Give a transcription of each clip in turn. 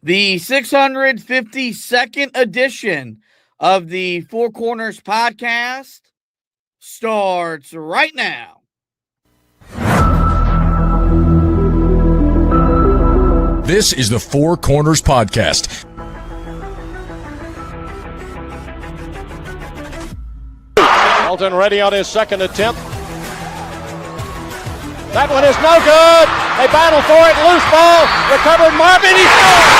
The 652nd edition of the Four Corners podcast starts right now. This is the Four Corners podcast. Elton ready on his second attempt. That one is no good. They battle for it. Loose ball. Recovered Marvin. He scores.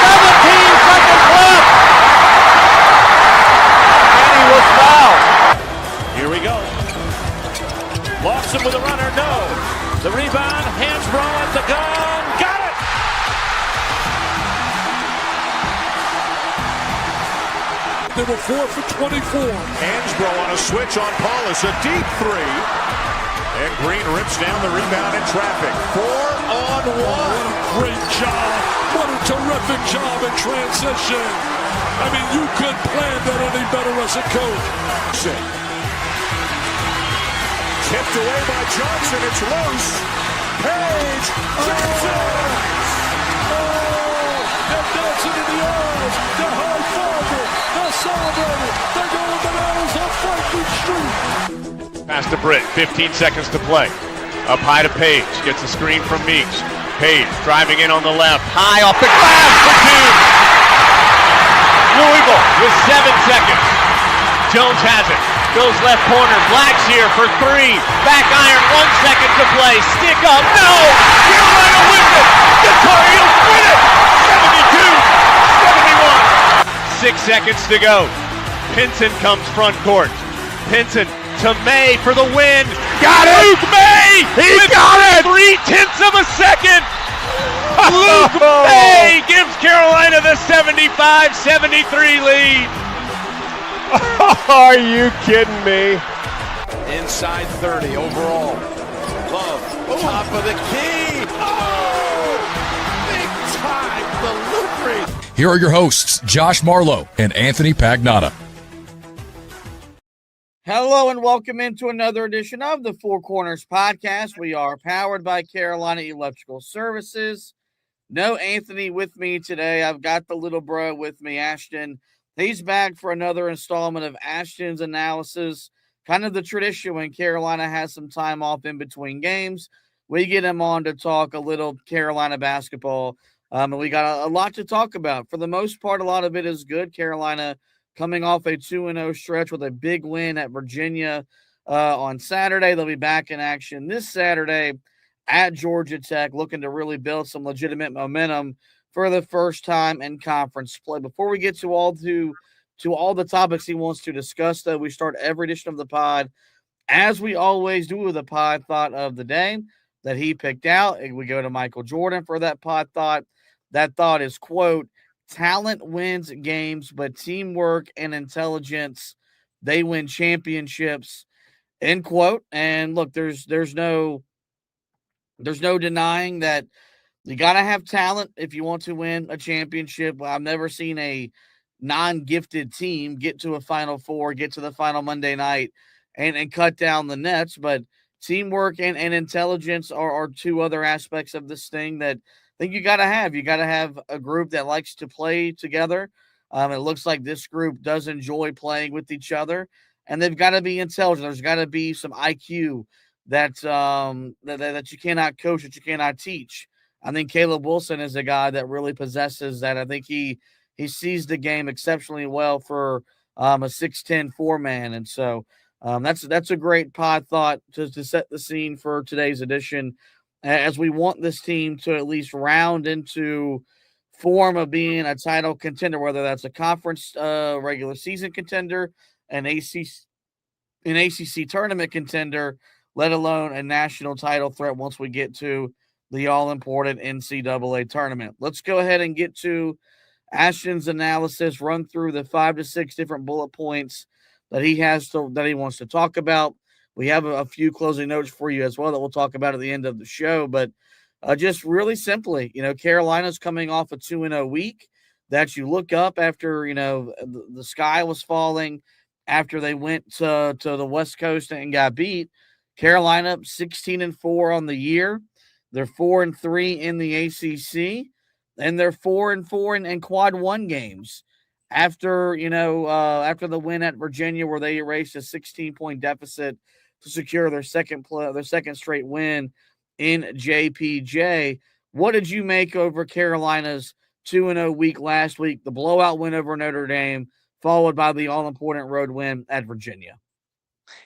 17 seconds left. And he was fouled. Here we go. Lawson with a runner. No. The rebound. Hansbrough at the gun. Got it. They were 4 for 24. Hansbrough on a switch on Paulus. A deep three. And Green rips down the rebound in traffic. 4-on-1. What a great job. What a terrific job in transition. I mean, you couldn't plan that any better as a coach. Tipped away by Johnson. It's loose. Page. Johnson. Oh, they're dancing in the aisles. They're high-fiving. They're celebrating. They're going bananas on Franklin Street. Pass to Britt, 15 seconds to play. Up high to Page, gets a screen from Meeks. Page driving in on the left, high off the glass for two. Louisville with 7 seconds. Jones has it, goes left corner, Black's here for three. Back iron, 1 second to play. Stick up, no! Carolina wins it! The Tar Heels win it! 72-71. 6 seconds to go. Pinson comes front court. Pinson to May for the win. Got it! Luke May! He got it! 0.3 of a second! Luke May gives Carolina the 75-73 lead. Are you kidding me? Inside 30 overall. Love, top of the key. Oh! Big time delivery. Here are your hosts, Josh Marlowe and Anthony Pagnotta. Hello and welcome into another edition of the Four Corners podcast. We are powered by Carolina Electrical Services. No Anthony with me today. I've got the little bro with me, Ashtin. He's back for another installment of Ashton's analysis. Kind of the tradition when Carolina has some time off in between games. We get him on to talk a little Carolina basketball. And we got a lot to talk about. For the most part, a lot of it is good. Carolina coming off a 2-0 stretch with a big win at Virginia on Saturday. They'll be back in action this Saturday at Georgia Tech, looking to really build some legitimate momentum for the first time in conference play. Before we get to all the topics he wants to discuss, though, we start every edition of the pod, as we always do, with a pod thought of the day that he picked out. And we go to Michael Jordan for that pod thought. That thought is, quote, "Talent wins games, but teamwork and intelligence, they win championships," end quote. And look, there's no denying that you got to have talent if you want to win a championship. I've never seen a non-gifted team get to a Final Four, get to the final Monday night and cut down the Nets. But teamwork and intelligence are two other aspects of this thing that I think you got to have. You got to have a group that likes to play together. It looks like this group does enjoy playing with each other, and they've got to be intelligent. There's got to be some IQ that you cannot coach, that you cannot teach. I think Caleb Wilson is a guy that really possesses that. I think he sees the game exceptionally well for a 6'10" 4-man, and so that's a great pod thought to set the scene for today's edition, as we want this team to at least round into form of being a title contender, whether that's a conference regular season contender, an ACC tournament contender, let alone a national title threat once we get to the all-important NCAA tournament. Let's go ahead and get to Ashton's analysis, run through the 5 to 6 different bullet points that he wants to talk about. We have a few closing notes for you as well that we'll talk about at the end of the show. But just really simply, Carolina's coming off a 2-0 week that you look up after, the sky was falling, after they went to the West Coast and got beat. Carolina 16-4 on the year. They're 4-3 in the ACC. and they're 4-4 in quad one games after after the win at Virginia where they erased a 16-point deficit to secure their second straight win in JPJ. What did you make over Carolina's 2-0 week last week, the blowout win over Notre Dame, followed by the all-important road win at Virginia?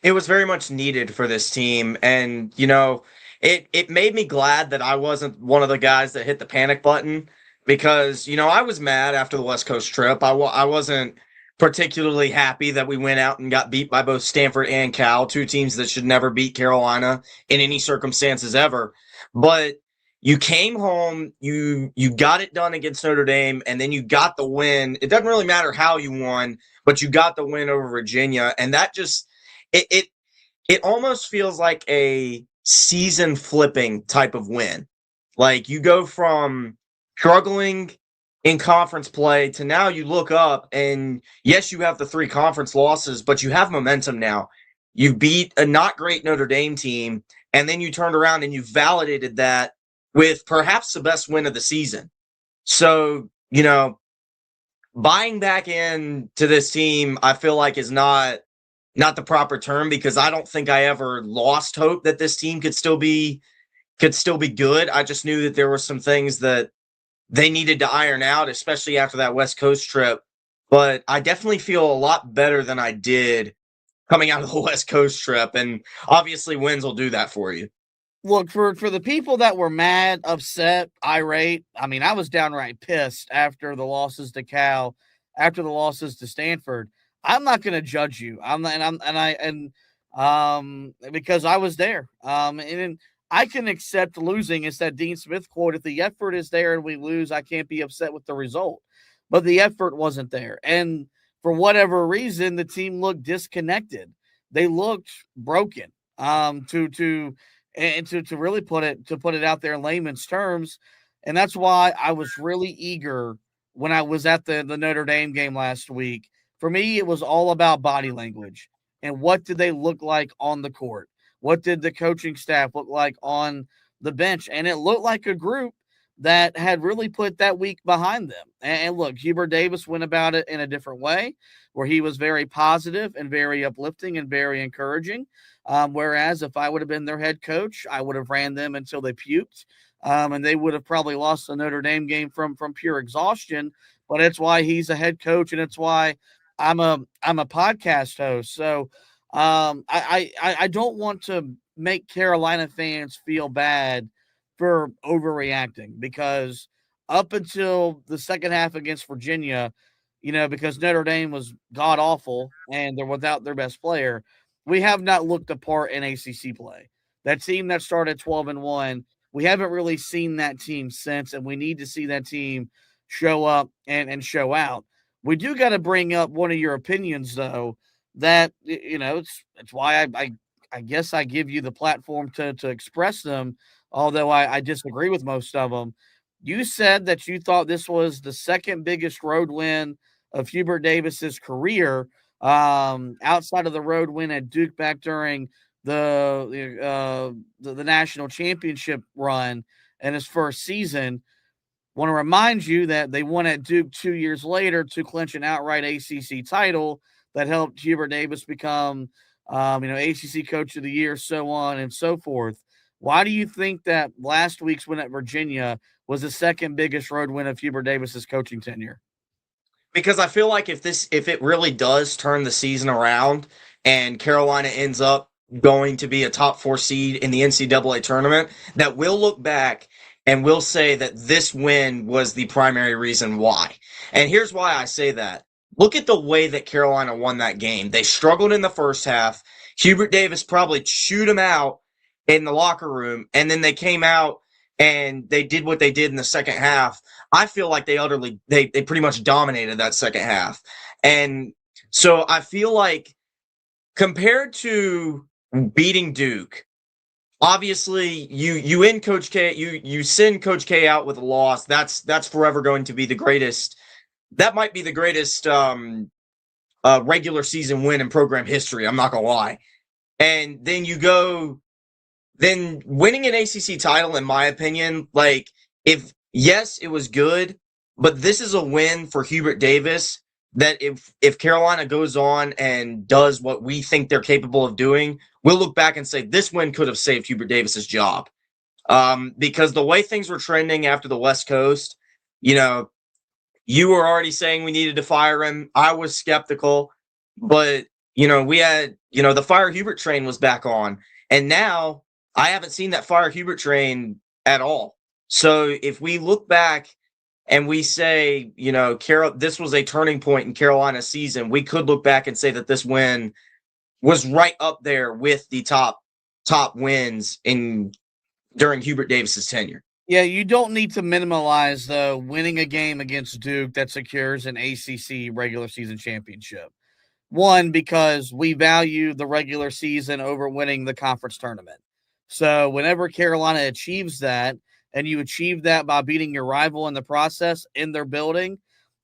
It was very much needed for this team, and it made me glad that I wasn't one of the guys that hit the panic button because I was mad after the West Coast trip. I wasn't particularly happy that we went out and got beat by both Stanford and Cal, two teams that should never beat Carolina in any circumstances ever. But you came home, you got it done against Notre Dame, and then you got the win. It doesn't really matter how you won, but you got the win over Virginia, and that just it almost feels like a season flipping type of win. Like you go from struggling in conference play to now you look up and yes, you have the 3 conference losses, but you have momentum now. You beat a not great Notre Dame team, and then you turned around and you validated that with perhaps the best win of the season. So, buying back into this team, I feel like is not the proper term because I don't think I ever lost hope that this team could still be good. I just knew that there were some things that they needed to iron out, especially after that West Coast trip. But I definitely feel a lot better than I did coming out of the West Coast trip. And obviously wins will do that for you. Look, for the people that were mad, upset, irate, I mean, I was downright pissed after the losses to Cal, after the losses to Stanford. I'm not going to judge you. Because I was there. And I can accept losing. It's that Dean Smith quote: "If the effort is there and we lose, I can't be upset with the result." But the effort wasn't there, and for whatever reason, the team looked disconnected. They looked broken. To really put it out there in layman's terms, and that's why I was really eager when I was at the Notre Dame game last week. For me, it was all about body language and what did they look like on the court. What did the coaching staff look like on the bench? And it looked like a group that had really put that week behind them. And look, Hubert Davis went about it in a different way, where he was very positive and very uplifting and very encouraging. Whereas if I would have been their head coach, I would have ran them until they puked. And they would have probably lost the Notre Dame game from pure exhaustion. But it's why he's a head coach, and it's why I'm a podcast host. So I don't want to make Carolina fans feel bad for overreacting, because up until the second half against Virginia, because Notre Dame was god awful and they're without their best player, we have not looked apart in ACC play. That team that started 12-1, we haven't really seen that team since, and we need to see that team show up and show out. We do got to bring up one of your opinions, though, that, it's why I guess I give you the platform to express them, although I disagree with most of them. You said that you thought this was the second biggest road win of Hubert Davis's career, outside of the road win at Duke back during the national championship run in his first season. Want to remind you that they won at Duke 2 years later to clinch an outright ACC title that helped Hubert Davis become, ACC Coach of the Year, so on and so forth. Why do you think that last week's win at Virginia was the second biggest road win of Hubert Davis's coaching tenure? Because I feel like if it really does turn the season around and Carolina ends up going to be a top 4 seed in the NCAA tournament, that we'll look back and we'll say that this win was the primary reason why. And here's why I say that. Look at the way that Carolina won that game. They struggled in the first half. Hubert Davis probably chewed them out in the locker room, and then they came out and they did what they did in the second half. I feel like they pretty much dominated that second half. And so I feel like compared to beating Duke, obviously you end Coach K, you send Coach K out with a loss. That's forever going to be the greatest. That might be the greatest regular season win in program history. I'm not gonna lie. And then winning an ACC title, in my opinion, like if yes, it was good, but this is a win for Hubert Davis that if Carolina goes on and does what we think they're capable of doing, we'll look back and say this win could have saved Hubert Davis's job. Because the way things were trending after the West Coast, you were already saying we needed to fire him. I was skeptical, but we had, the fire Hubert train was back on. And now I haven't seen that fire Hubert train at all. So if we look back and we say, this was a turning point in Carolina's season, we could look back and say that this win was right up there with the top wins during Hubert Davis's tenure. Yeah, you don't need to minimize the winning a game against Duke that secures an ACC regular season championship. One, because we value the regular season over winning the conference tournament. So whenever Carolina achieves that, and you achieve that by beating your rival in the process in their building,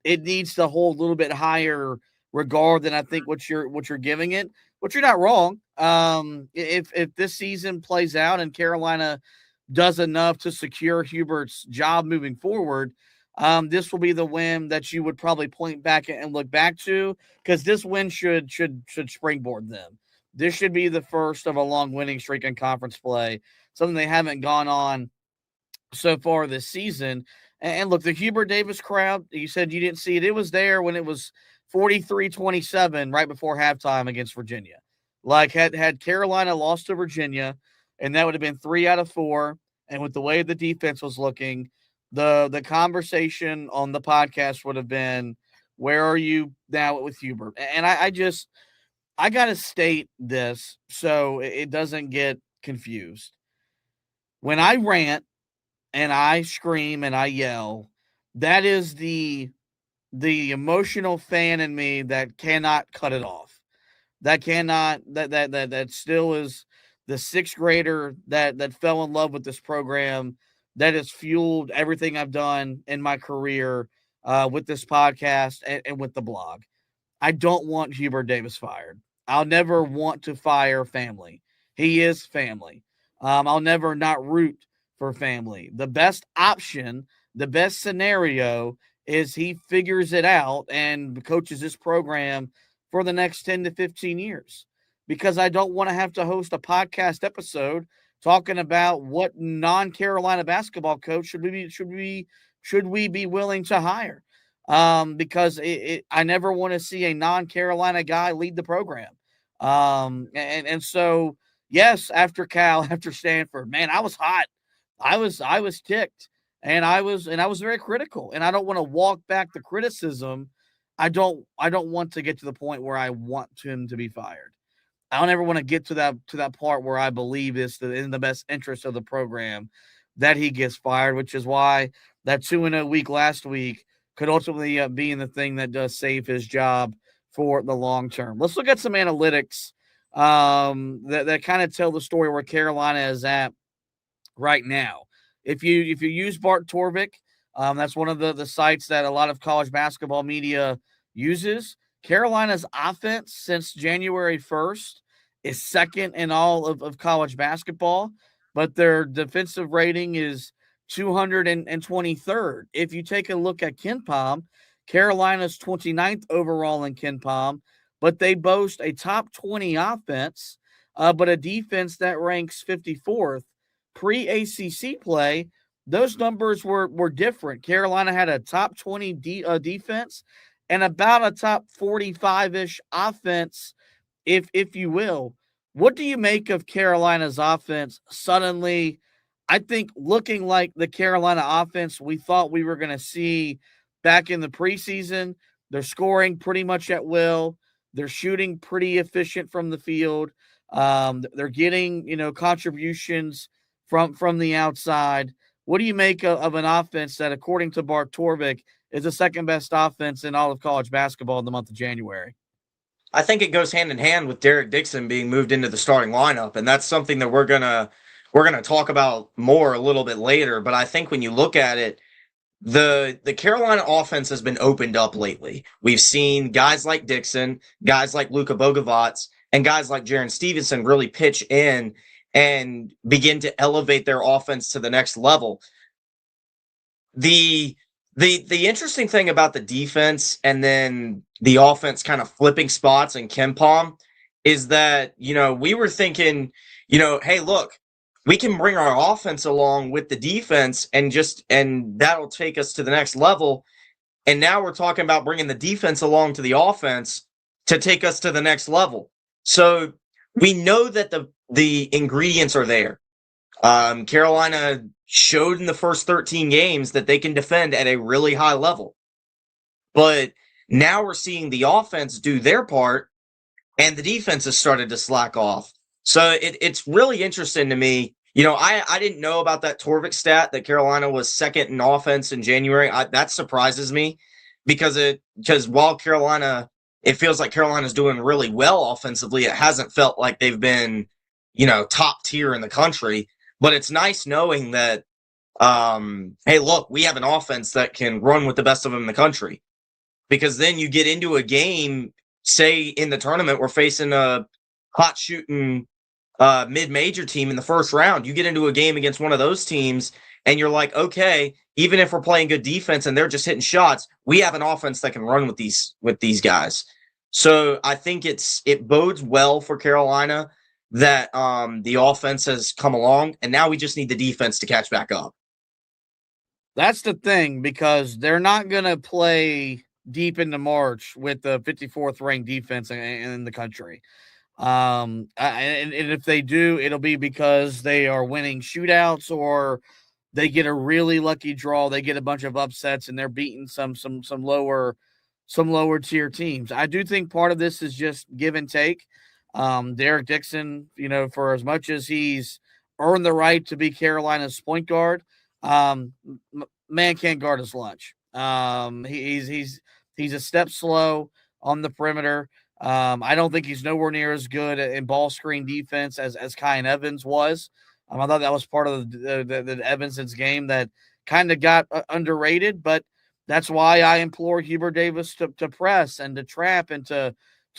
it needs to hold a little bit higher regard than I think what you're giving it. But you're not wrong. If this season plays out and Carolina does enough to secure Hubert's job moving forward, this will be the win that you would probably point back and look back to, because this win should springboard them. This should be the first of a long winning streak in conference play, something they haven't gone on so far this season. And look, the Hubert Davis crowd, you said you didn't see it. It was there when it was 43-27 right before halftime against Virginia. Like, had Carolina lost to Virginia, and that would have been 3 out of 4, and with the way the defense was looking, the conversation on the podcast would have been, where are you now with Hubert? And I got to state this so it doesn't get confused. When I rant and I scream and I yell, that is the emotional fan in me that cannot cut it off. That still is the sixth grader that fell in love with this program, that has fueled everything I've done in my career with this podcast and with the blog. I don't want Hubert Davis fired. I'll never want to fire family. He is family. I'll never not root for family. The best option, the best scenario is he figures it out and coaches this program for the next 10 to 15 years. Because I don't want to have to host a podcast episode talking about what non-Carolina basketball coach should we be willing to hire. Because I never want to see a non-Carolina guy lead the program. And so, yes, after Cal, after Stanford, man, I was hot. I was ticked, and I was very critical, and I don't want to walk back the criticism. I don't want to get to the point where I want him to be fired. I don't ever want to get to that part where I believe it's in the best interest of the program that he gets fired, which is why that 2-0 week last week could ultimately be in the thing that does save his job for the long term. Let's look at some analytics that kind of tell the story where Carolina is at right now. If you use Bart Torvik, that's one of the sites that a lot of college basketball media uses. Carolina's offense since January 1st is second in all of college basketball, but their defensive rating is 223rd. If you take a look at KenPom, Carolina's 29th overall in KenPom, but they boast a top 20 offense, but a defense that ranks 54th. Pre-ACC play, those numbers were different. Carolina had a top 20 defense and about a top 45-ish offense, if you will. What do you make of Carolina's offense suddenly, I think, looking like the Carolina offense we thought we were going to see back in the preseason? They're scoring pretty much at will. They're shooting pretty efficient from the field. They're getting, contributions from the outside. What do you make of an offense that, according to Bart Torvik, is the second best offense in all of college basketball in the month of January? I think it goes hand in hand with Derek Dixon being moved into the starting lineup, and that's something that we're gonna talk about more a little bit later. But I think when you look at it, the Carolina offense has been opened up lately. We've seen guys like Dixon, guys like Luka Bogovac, and guys like Jaren Stevenson really pitch in and begin to elevate their offense to the next level. the interesting thing about the defense and then the offense kind of flipping spots in KenPom is that, we were thinking, hey, look, we can bring our offense along with the defense and that'll take us to the next level. And now we're talking about bringing the defense along to the offense to take us to the next level. So we know that the ingredients are there. Carolina showed in the first 13 games that they can defend at a really high level. But now we're seeing the offense do their part, and the defense has started to slack off. So it's really interesting to me. I didn't know about that Torvik stat that Carolina was second in offense in January. That surprises me because while Carolina, it feels like Carolina's doing really well offensively, it hasn't felt like they've been, top tier in the country. But it's nice knowing that, hey, look, we have an offense that can run with the best of them in the country. Because then you get into a game, say in the tournament, we're facing a hot shooting mid-major team in the first round. You get into a game against one of those teams, and you're like, okay, even if we're playing good defense and they're just hitting shots, we have an offense that can run with these guys. So I think it bodes well for Carolina that the offense has come along, and now we just need the defense to catch back up. That's the thing, because they're not going to play deep into March with the 54th ranked defense in the country. And if they do, it'll be because they are winning shootouts or they get a really lucky draw. They get a bunch of upsets and they're beating some lower tier teams. I do think part of this is just give and take. Derek Dixon, for as much as he's earned the right to be Carolina's point guard, man can't guard his lunch. He's a step slow on the perimeter. I don't think he's nowhere near as good in ball screen defense as Kyan Evans was. I thought that was part of the Evanson's game that kind of got underrated, but that's why I implore Hubert Davis to press and to trap and to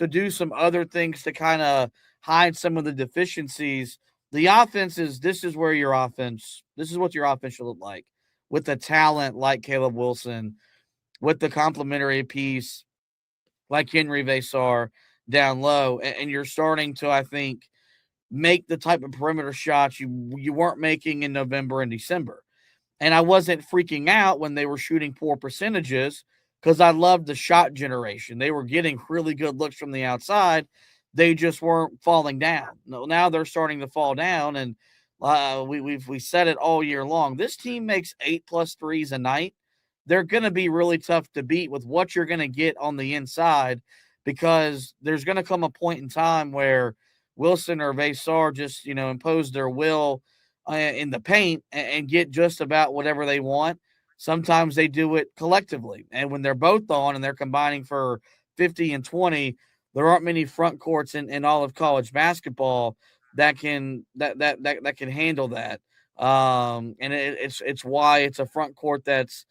do some other things to kind of hide some of the deficiencies. The offense this is what your offense should look like, with the talent like Caleb Wilson, with the complementary piece like Henry Vesar down low, and you're starting to, I think, make the type of perimeter shots you weren't making in November and December. And I wasn't freaking out when they were shooting poor percentages because I loved the shot generation. They were getting really good looks from the outside. They just weren't falling down. Now they're starting to fall down, and we said it all year long. This team makes 8+ threes a night. They're going to be really tough to beat with what you're going to get on the inside, because there's going to come a point in time where Wilson or Vesar just, impose their will in the paint and get just about whatever they want. Sometimes they do it collectively. And when they're both on and they're combining for 50 and 20, there aren't many front courts in all of college basketball that can handle that. And it's why it's a front court that's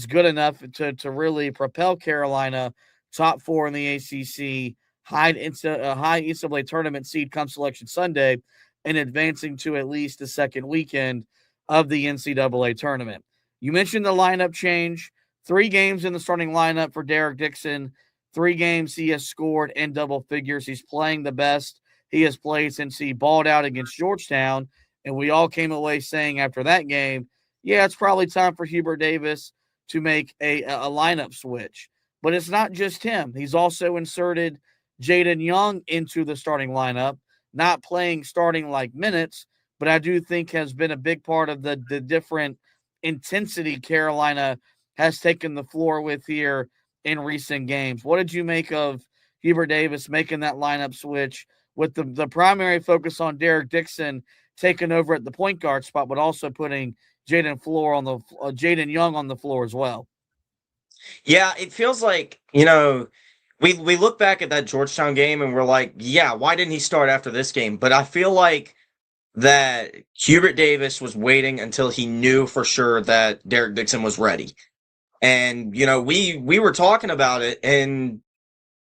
good enough to really propel Carolina top 4 in the ACC, high NCAA tournament seed come Selection Sunday, and advancing to at least the second weekend of the NCAA tournament. You mentioned the lineup change. 3 games in the starting lineup for Derek Dixon. 3 games he has scored in double figures. He's playing the best he has played since he balled out against Georgetown, and we all came away saying after that game, yeah, it's probably time for Hubert Davis to make a lineup switch. But it's not just him. He's also inserted Jaden Young into the starting lineup, not playing starting like minutes, but I do think has been a big part of the different intensity Carolina has taken the floor with here in recent games. What did you make of Hubert Davis making that lineup switch with the primary focus on Derek Dixon taking over at the point guard spot, but also putting Jaden Young on the floor as well? Yeah, it feels like, we look back at that Georgetown game and we're like, yeah, why didn't he start after this game? But I feel like that Hubert Davis was waiting until he knew for sure that Derek Dixon was ready. And, we were talking about it, and,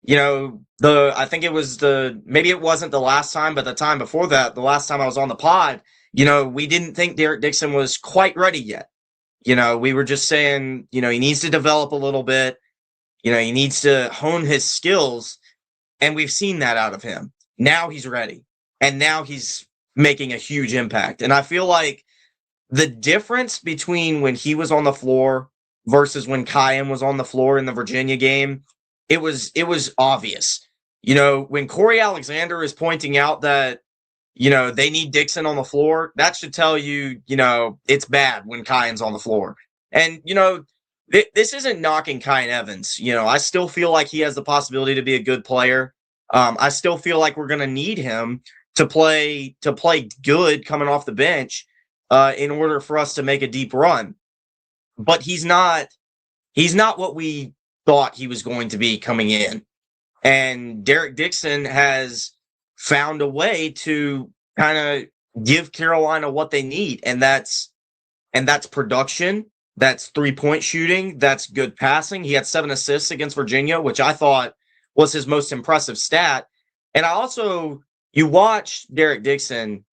I think it was maybe it wasn't the last time, but the time before that, the last time I was on the pod, we didn't think Derek Dixon was quite ready yet. we were just saying, he needs to develop a little bit. He needs to hone his skills, and we've seen that out of him. Now he's ready, and now he's making a huge impact. And I feel like the difference between when he was on the floor versus when Kyan was on the floor in the Virginia game, it was obvious. When Corey Alexander is pointing out that, they need Dixon on the floor, that should tell you, it's bad when Kyan's on the floor. And, this isn't knocking Kyan Evans. I still feel like he has the possibility to be a good player. I still feel like we're going to need him to play good coming off the bench in order for us to make a deep run. But he's not what we thought he was going to be coming in. And Derek Dixon has found a way to kind of give Carolina what they need. And that's production. That's 3-point shooting. That's good passing. He had 7 assists against Virginia, which I thought was his most impressive stat. And you watch Derek Dixon.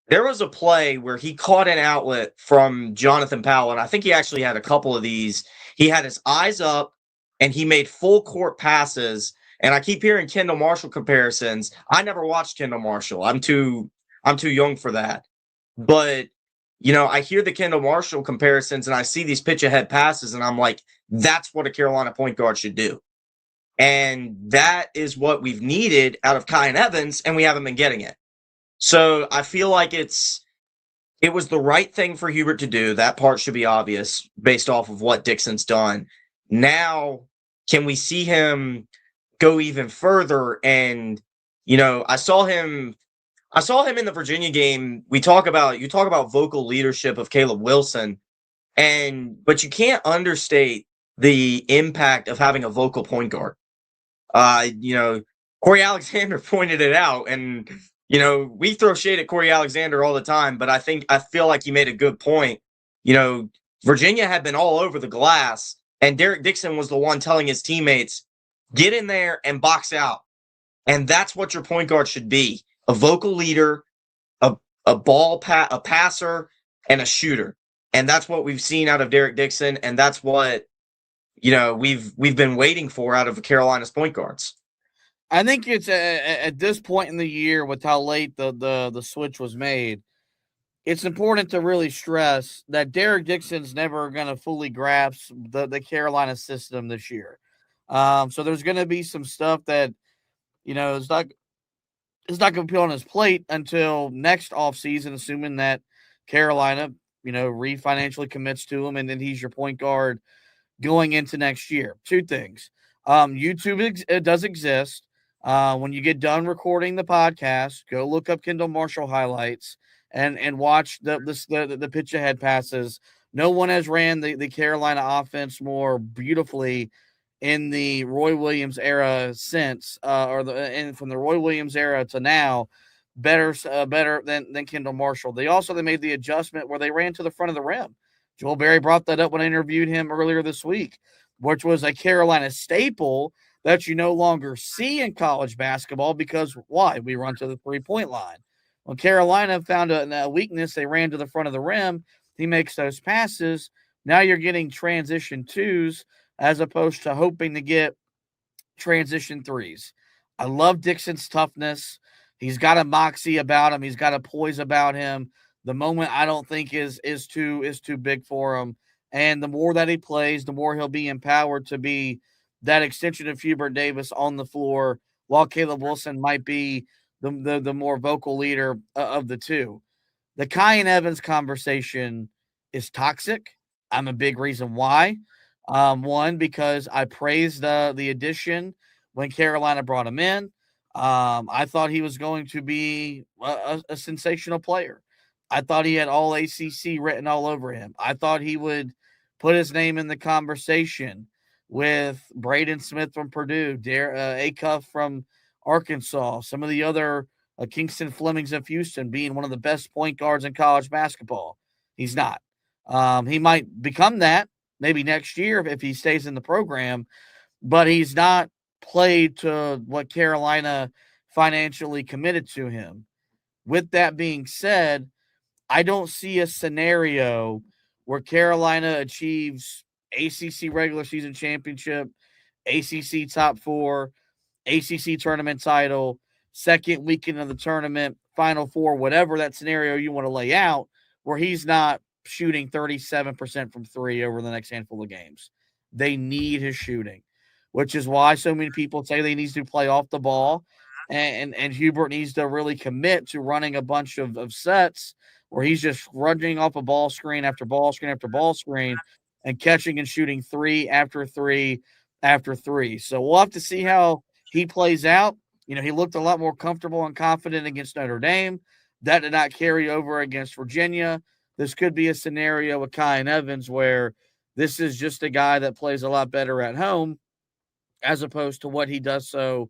There was a play where he caught an outlet from Jonathan Powell, and I think he actually had a couple of these. He had his eyes up, and he made full court passes. And I keep hearing Kendall Marshall comparisons. I never watched Kendall Marshall. I'm too young for that. But I hear the Kendall Marshall comparisons, and I see these pitch-ahead passes, and I'm like, that's what a Carolina point guard should do. And that is what we've needed out of Kyan Evans, and we haven't been getting it. So I feel like it was the right thing for Hubert to do. That part should be obvious based off of what Dixon's done. Now, can we see him go even further? And, I saw him in the Virginia game. You talk about vocal leadership of Caleb Wilson, but you can't understate the impact of having a vocal point guard. Corey Alexander pointed it out, and we throw shade at Corey Alexander all the time, but I feel like he made a good point. Virginia had been all over the glass, and Derek Dixon was the one telling his teammates, get in there and box out. And that's what your point guard should be. A vocal leader, a passer, and a shooter. And that's what we've seen out of Derek Dixon, and that's what we've been waiting for out of Carolina's point guards. I think it's at this point in the year, with how late the switch was made, it's important to really stress that Derek Dixon's never going to fully grasp the Carolina system this year. So there's going to be some stuff that it's not going to be on his plate until next offseason, assuming that Carolina financially commits to him, and then he's your point guard going into next year. Two things. YouTube does exist. When you get done recording the podcast, go look up Kendall Marshall highlights and watch the pitch ahead passes. No one has ran the Carolina offense more beautifully in the Roy Williams era since, from the Roy Williams era to now, better than Kendall Marshall. They made the adjustment where they ran to the front of the rim. Joel Berry brought that up when I interviewed him earlier this week, which was a Carolina staple that you no longer see in college basketball because why? We run to the 3-point line. When Carolina found a weakness, they ran to the front of the rim. He makes those passes. Now you're getting transition twos as opposed to hoping to get transition threes. I love Dixon's toughness. He's got a moxie about him. He's got a poise about him. The moment I don't think is too big for him. And the more that he plays, the more he'll be empowered to be that extension of Hubert Davis on the floor, while Caleb Wilson might be the more vocal leader of the two. The Kyan Evans conversation is toxic. I'm a big reason why. One, because I praised the addition when Carolina brought him in. I thought he was going to be a sensational player. I thought he had all ACC written all over him. I thought he would put his name in the conversation with Braden Smith from Purdue, Acuff from Arkansas, some of the other Kingston Flemings of Houston being one of the best point guards in college basketball. He's not. He might become that maybe next year if he stays in the program, but he's not played to what Carolina financially committed to him. With that being said, I don't see a scenario where Carolina achieves ACC regular season championship, ACC top 4, ACC tournament title, second weekend of the tournament, Final Four, whatever that scenario you want to lay out, where he's not shooting 37% from 3 over the next handful of games. They need his shooting, which is why so many people say they need to play off the ball, and Hubert needs to really commit to running a bunch of sets where he's just running off a ball screen after ball screen after ball screen and catching and shooting 3 after 3 after 3. So we'll have to see how he plays out. He looked a lot more comfortable and confident against Notre Dame. That did not carry over against Virginia. This could be a scenario with Kyan Evans where this is just a guy that plays a lot better at home as opposed to what he does so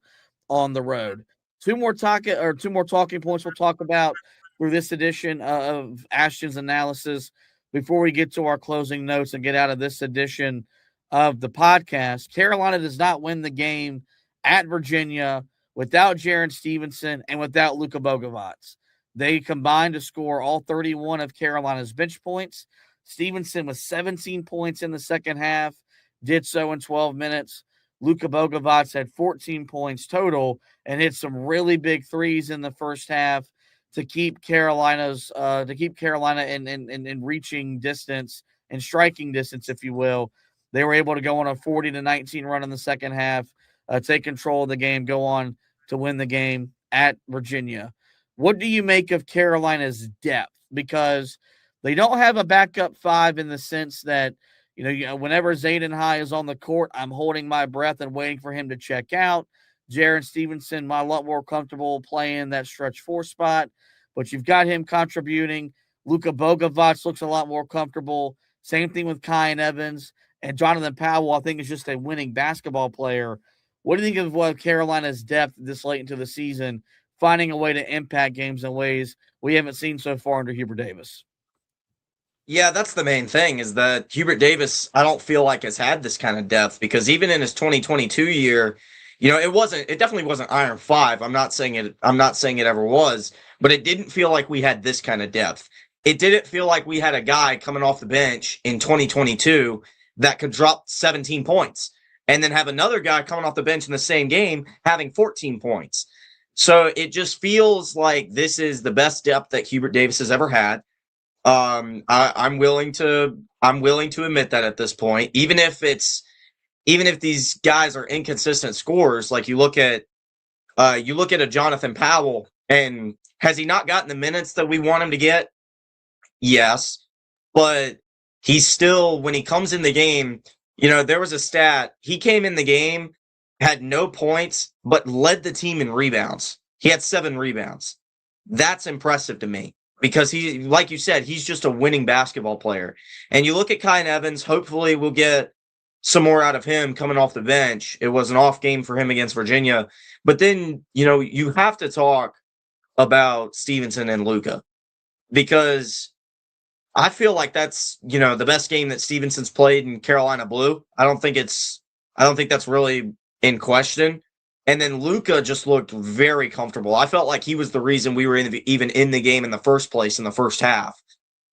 on the road. Two more talking points we'll talk about through this edition of Ashton's analysis before we get to our closing notes and get out of this edition of the podcast. Carolina does not win the game at Virginia without Jaron Stevenson and without Luka Bogovac. They combined to score all 31 of Carolina's bench points. Stevenson with 17 points in the second half, did so in 12 minutes. Luka Bogovac had 14 points total and hit some really big threes in the first half to keep Carolina in reaching distance and striking distance, if you will. They were able to go on a 40-19 run in the second half, take control of the game, go on to win the game at Virginia. What do you make of Carolina's depth? Because they don't have a backup 5 in the sense that, whenever Zayden High is on the court, I'm holding my breath and waiting for him to check out. Jaron Stevenson, a lot more comfortable playing that stretch 4 spot, but you've got him contributing. Luka Bogovac looks a lot more comfortable. Same thing with Kyan Evans. And Jonathan Powell, I think, is just a winning basketball player. What do you think of what Carolina's depth this late into the season, finding a way to impact games in ways we haven't seen so far under Hubert Davis? Yeah, that's the main thing, is that Hubert Davis, I don't feel like has had this kind of depth, because even in his 2022 year, it definitely wasn't Iron 5. I'm not saying it ever was, but it didn't feel like we had this kind of depth. It didn't feel like we had a guy coming off the bench in 2022 that could drop 17 points and then have another guy coming off the bench in the same game having 14 points. So it just feels like this is the best depth that Hubert Davis has ever had. I'm willing to admit that at this point, even if these guys are inconsistent scorers, like you look at a Jonathan Powell, and has he not gotten the minutes that we want him to get? Yes, but he's still, when he comes in the game, there was a stat. He came in the game, had no points, but led the team in rebounds. He had 7 rebounds. That's impressive to me, because he, like you said, he's just a winning basketball player. And you look at Kyan Evans, hopefully we'll get some more out of him coming off the bench. It was an off game for him against Virginia. But then, you have to talk about Stevenson and Luka, because I feel like that's, the best game that Stevenson's played in Carolina blue. I don't think that's really in question. And then Luka just looked very comfortable. I felt like he was the reason we were even in the game in the first place in the first half.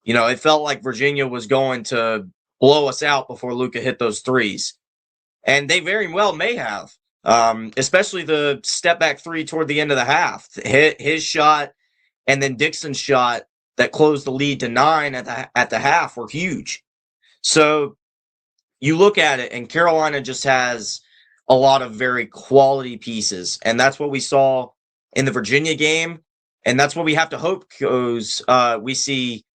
It felt like Virginia was going to blow us out before Luka hit those threes. And they very well may have, especially the step back 3 toward the end of the half. His shot and then Dixon's shot that closed the lead to 9 at the half were huge. So you look at it, and Carolina just has a lot of very quality pieces, and that's what we saw in the Virginia game, and that's what we have to hope we see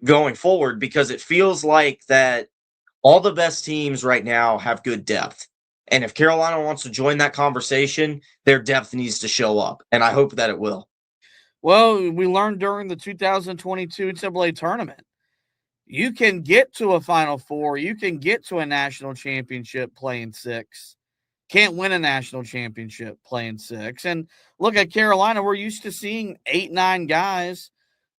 going forward, because it feels like that all the best teams right now have good depth. And if Carolina wants to join that conversation, their depth needs to show up, and I hope that it will. Well, we learned during the 2022 NCAA tournament, you can get to a Final Four, you can get to a national championship playing 6. Can't win a national championship playing 6. And look at Carolina, we're used to seeing 8-9 guys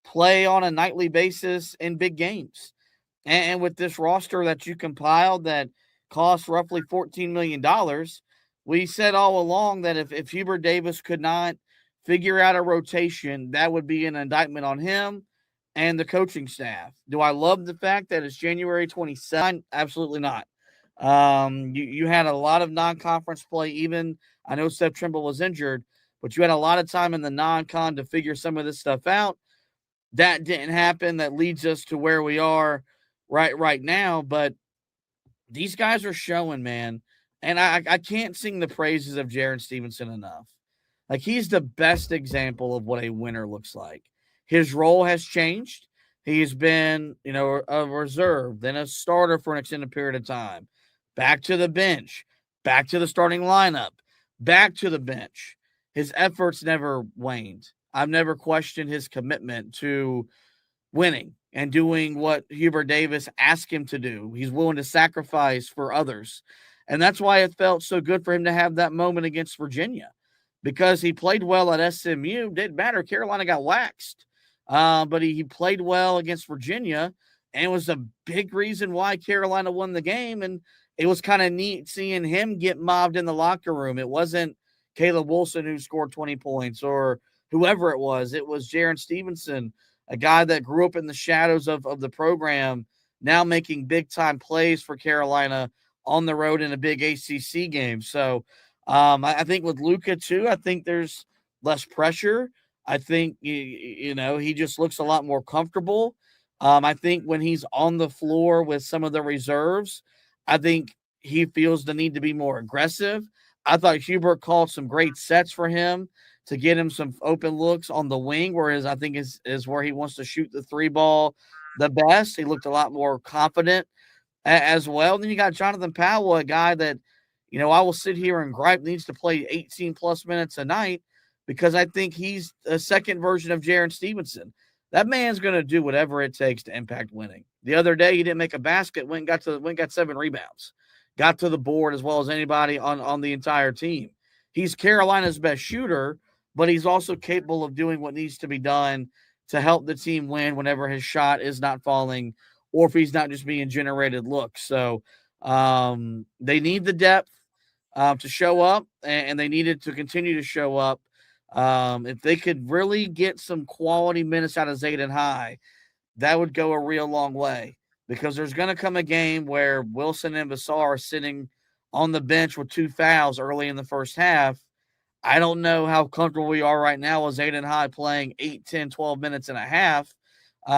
play on a nightly basis in big games. And with this roster that you compiled that cost roughly $14 million, we said all along that if Hubert Davis could not figure out a rotation, that would be an indictment on him and the coaching staff. Do I love the fact that it's January 27th? Absolutely not. You had a lot of non-conference play. Even I know Seth Trimble was injured, but you had a lot of time in the non-con to figure some of this stuff out. That didn't happen. That leads us to where we are right now. But these guys are showing, man. And I can't sing the praises of Jaron Stevenson enough. Like, he's the best example of what a winner looks like. His role has changed. He's been, a reserve, then a starter for an extended period of time. Back to the bench, back to the starting lineup, back to the bench. His efforts never waned. I've never questioned his commitment to winning and doing what Hubert Davis asked him to do. He's willing to sacrifice for others. And that's why it felt so good for him to have that moment against Virginia, because he played well at SMU. Didn't matter. Carolina got waxed. But he played well against Virginia, and was a big reason why Carolina won the game. And it was kind of neat seeing him get mobbed in the locker room. It wasn't Caleb Wilson who scored 20 points or whoever it was. It was Jaron Stevenson, a guy that grew up in the shadows of the program, now making big-time plays for Carolina on the road in a big ACC game. So I think with Luka, too, I think there's less pressure. I think, he just looks a lot more comfortable. I think when he's on the floor with some of the reserves, I think he feels the need to be more aggressive. I thought Hubert called some great sets for him to get him some open looks on the wing, whereas I think is where he wants to shoot the three ball the best. He looked a lot more confident as well. Then you got Jonathan Powell, a guy that, I will sit here and gripe needs to play 18-plus minutes a night, because I think he's a second version of Jaron Stevenson. That man's going to do whatever it takes to impact winning. The other day, he didn't make a basket, went and got 7 rebounds, got to the board as well as anybody on the entire team. He's Carolina's best shooter, but he's also capable of doing what needs to be done to help the team win whenever his shot is not falling or if he's not just being generated looks. So they need the depth to show up, and they needed to continue to show up. If they could really get some quality minutes out of Zayden High, that would go a real long way, because there's going to come a game where Wilson and Vassar are sitting on the bench with 2 fouls early in the first half. I don't know how comfortable we are right now with Zayden High playing 8, 10, 12 minutes and a half. We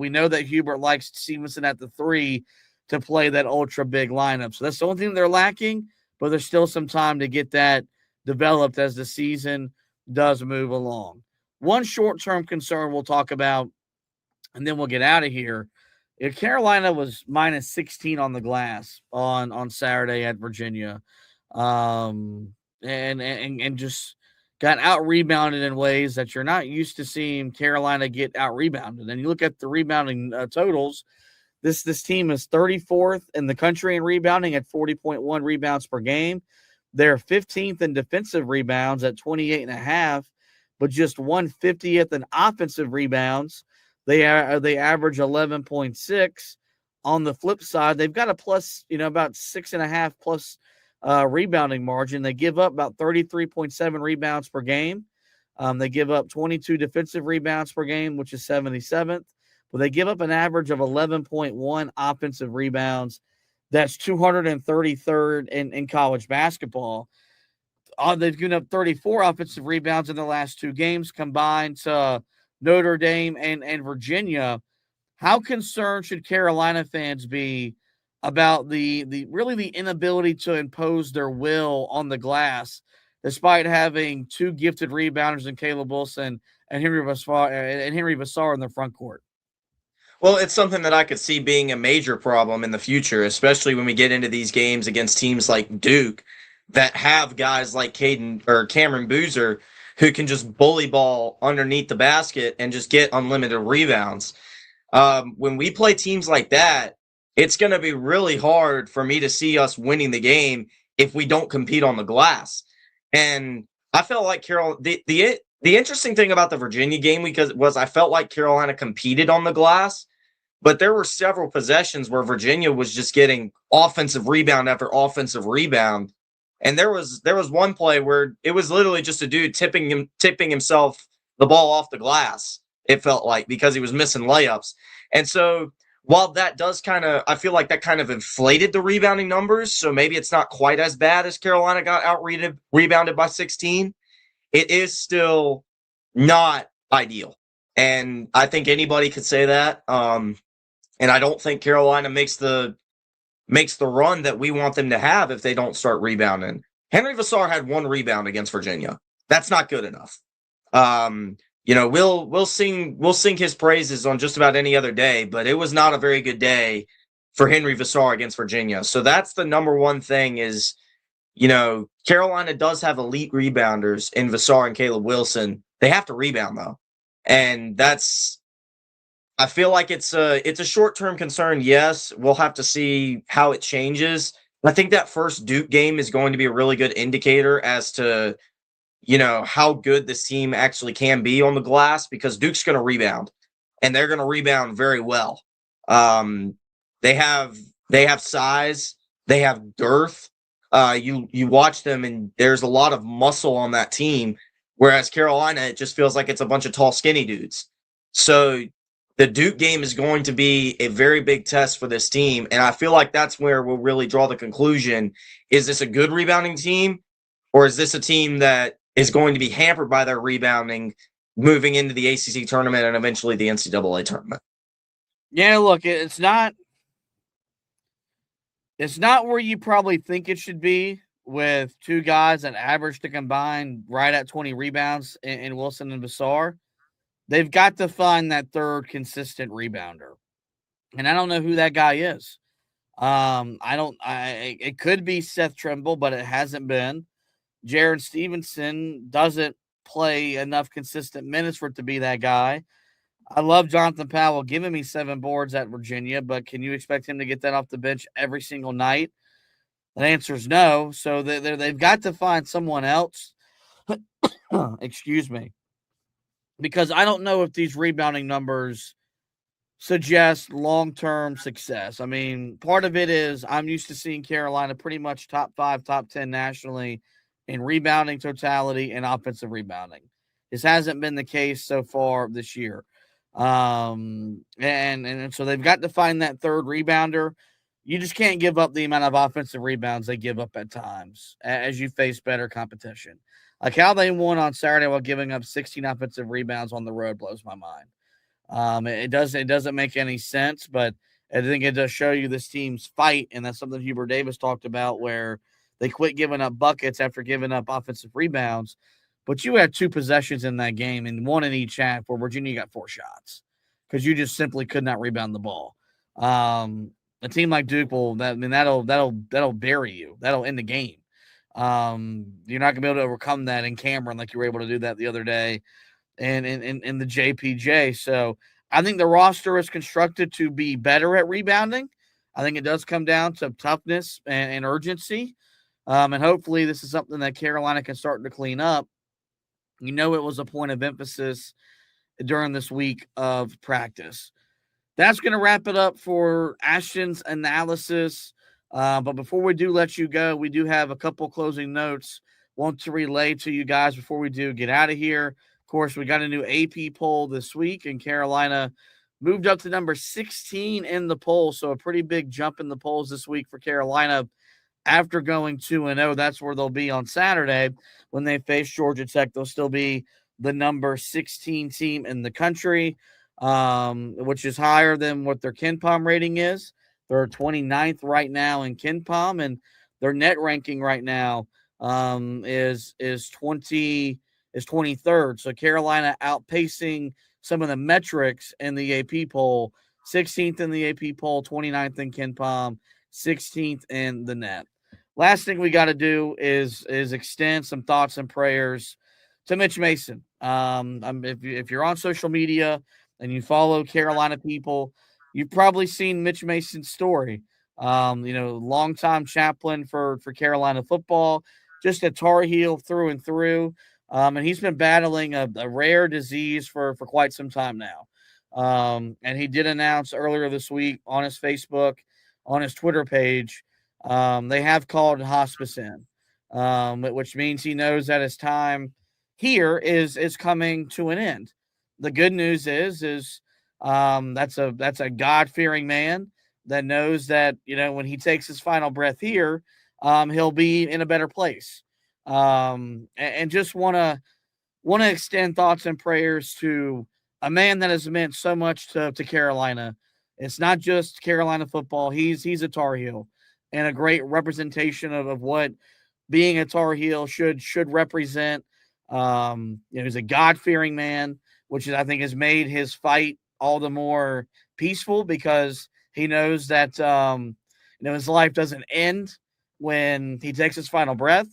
know that Hubert likes Stevenson at the 3 to play that ultra big lineup. So that's the only thing they're lacking, but there's still some time to get that developed as the season does move along. One short-term concern we'll talk about, and then we'll get out of here. Carolina was minus 16 on the glass on Saturday at Virginia, and just got out-rebounded in ways that you're not used to seeing Carolina get out-rebounded. And you look at the rebounding totals, this team is 34th in the country in rebounding at 40.1 rebounds per game. They're 15th in defensive rebounds at 28.5, but just 150th in offensive rebounds. They average 11.6. On the flip side, they've got a plus, about 6.5 plus rebounding margin. They give up about 33.7 rebounds per game. They give up 22 defensive rebounds per game, which is 77th. But they give up an average of 11.1 offensive rebounds. That's 233rd in college basketball. They've given up 34 offensive rebounds in the last 2 games combined to Notre Dame and Virginia. How concerned should Carolina fans be about the inability to impose their will on the glass, despite having 2 gifted rebounders in Caleb Wilson and Henry Vassar in the front court? Well, it's something that I could see being a major problem in the future, especially when we get into these games against teams like Duke that have guys like Cameron Boozer who can just bully ball underneath the basket and just get unlimited rebounds. When we play teams like that, it's going to be really hard for me to see us winning the game if we don't compete on the glass. And I felt like the interesting thing about the Virginia game was I felt like Carolina competed on the glass, but there were several possessions where Virginia was just getting offensive rebound after offensive rebound. And there was one play where it was literally just a dude tipping himself the ball off the glass. it felt like, because he was missing layups. And so while that does I feel like that kind of inflated the rebounding numbers, so maybe it's not quite as bad as Carolina got rebounded by 16, it is still not ideal. And I think anybody could say that. And I don't think Carolina makes the run that we want them to have if they don't start rebounding. Henry Vassar had 1 rebound against Virginia. That's not good enough. We'll sing his praises on just about any other day, but it was not a very good day for Henry Vassar against Virginia. So that's the number one thing is, Carolina does have elite rebounders in Vassar and Caleb Wilson. They have to rebound though. And I feel like it's a short-term concern. Yes, we'll have to see how it changes. I think that first Duke game is going to be a really good indicator as to, how good this team actually can be on the glass, because Duke's going to rebound, and they're going to rebound very well. They have size, they have girth. You watch them, and there's a lot of muscle on that team, whereas Carolina, it just feels like it's a bunch of tall, skinny dudes. So the Duke game is going to be a very big test for this team, and I feel like that's where we'll really draw the conclusion. Is this a good rebounding team, or is this a team that is going to be hampered by their rebounding moving into the ACC tournament and eventually the NCAA tournament? Yeah, look, it's not where you probably think it should be, with 2 guys that average to combine right at 20 rebounds in Wilson and Vassar. They've got to find that third consistent rebounder. And I don't know who that guy is. It could be Seth Trimble, but it hasn't been. Jared Stevenson doesn't play enough consistent minutes for it to be that guy. I love Jonathan Powell giving me 7 boards at Virginia, but can you expect him to get that off the bench every single night? The answer is no. So they've got to find someone else. Excuse me. Because I don't know if these rebounding numbers suggest long-term success. I mean, part of it is I'm used to seeing Carolina pretty much top 5, top 10 nationally in rebounding totality and offensive rebounding. This hasn't been the case so far this year. And so they've got to find that third rebounder. You just can't give up the amount of offensive rebounds they give up at times as you face better competition. Like how they won on Saturday while giving up 16 offensive rebounds on the road blows my mind. It doesn't make any sense, but I think it does show you this team's fight, and that's something Hubert Davis talked about, where they quit giving up buckets after giving up offensive rebounds. But you had 2 possessions in that game, and 1 in each half, where Virginia got 4 shots because you just simply could not rebound the ball. A team like Duke that'll bury you. That'll end the game. You're not gonna be able to overcome that in Cameron like you were able to do that the other day, and in the JPJ. So I think the roster is constructed to be better at rebounding. I think it does come down to toughness and urgency, and hopefully this is something that Carolina can start to clean up. It was a point of emphasis during this week of practice. That's going to wrap it up for Ashton's analysis. But before we do let you go, we do have a couple closing notes want to relay to you guys before we do get out of here. Of course, we got a new AP poll this week, and Carolina moved up to number 16 in the poll. So a pretty big jump in the polls this week for Carolina after going 2-0. That's where they'll be on Saturday when they face Georgia Tech. They'll still be the number 16 team in the country, which is higher than what their KenPom rating is. They're 29th right now in KenPom, and their net ranking right now is 23rd. So Carolina outpacing some of the metrics in the AP poll. 16th in the AP poll, 29th in KenPom, 16th in the net. Last thing we got to do is extend some thoughts and prayers to Mitch Mason. If you're on social media and you follow Carolina people, you've probably seen Mitch Mason's story. Longtime chaplain for Carolina football, just a Tar Heel through and through. And he's been battling a rare disease for quite some time now. And he did announce earlier this week on his Facebook, on his Twitter page, they have called hospice in, which means he knows that his time here is coming to an end. the good news is that's a God-fearing man that knows that, when he takes his final breath here, he'll be in a better place. And just want to extend thoughts and prayers to a man that has meant so much to Carolina. It's not just Carolina football. He's a Tar Heel and a great representation of what being a Tar Heel should represent. He's a God-fearing man, which I think has made his fight all the more peaceful because he knows that his life doesn't end when he takes his final breath.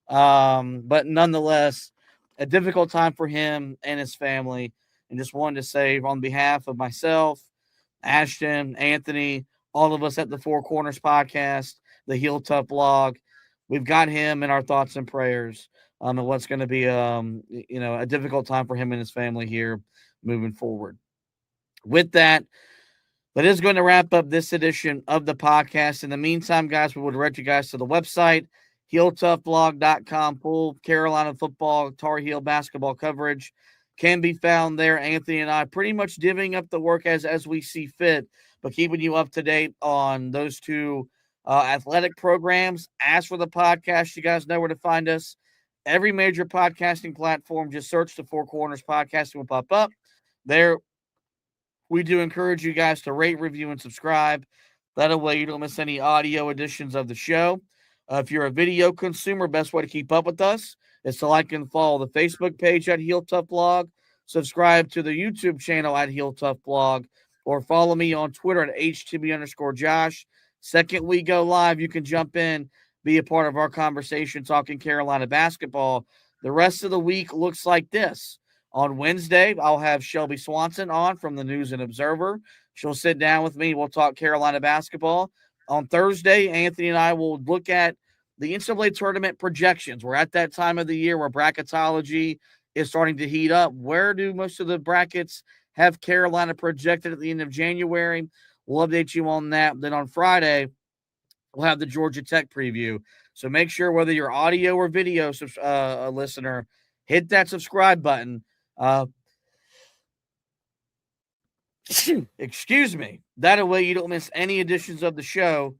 But nonetheless, a difficult time for him and his family. And just wanted to say on behalf of myself, Ashtin, Anthony, all of us at the Four Corners podcast, the Heel Tough blog, we've got him in our thoughts and prayers. And what's going to be, a difficult time for him and his family here moving forward. With that is going to wrap up this edition of the podcast. In the meantime, guys, we will direct you guys to the website, HeelToughBlog.com. Full Carolina football, Tar Heel basketball coverage can be found there. Anthony and I pretty much divvying up the work as we see fit, but keeping you up to date on those two athletic programs. As for the podcast, you guys know where to find us. Every major podcasting platform, just search the Four Corners Podcast and will pop up. There, we do encourage you guys to rate, review, and subscribe. That way you don't miss any audio editions of the show. If you're a video consumer, best way to keep up with us is to like and follow the Facebook page at Heel Tough Blog, subscribe to the YouTube channel at Heel Tough Blog, or follow me on Twitter at HTB_Josh. Second we go live, you can jump in, be a part of our conversation talking Carolina basketball. The rest of the week looks like this. On Wednesday, I'll have Shelby Swanson on from the News and Observer. She'll sit down with me. We'll talk Carolina basketball. On Thursday, Anthony and I will look at the NCAA tournament projections. We're at that time of the year where bracketology is starting to heat up. Where do most of the brackets have Carolina projected at the end of January? We'll update you on that. Then on Friday, we'll have the Georgia Tech preview. So make sure whether you're audio or video listener, hit that subscribe button. Excuse me. That way you don't miss any editions of the show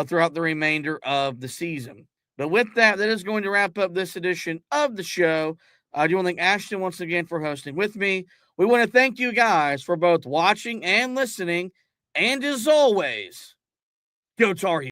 throughout the remainder of the season. But with that is going to wrap up this edition of the show. I do want to thank Ashton once again for hosting with me. We want to thank you guys for both watching and listening. And as always, go Tar Heels.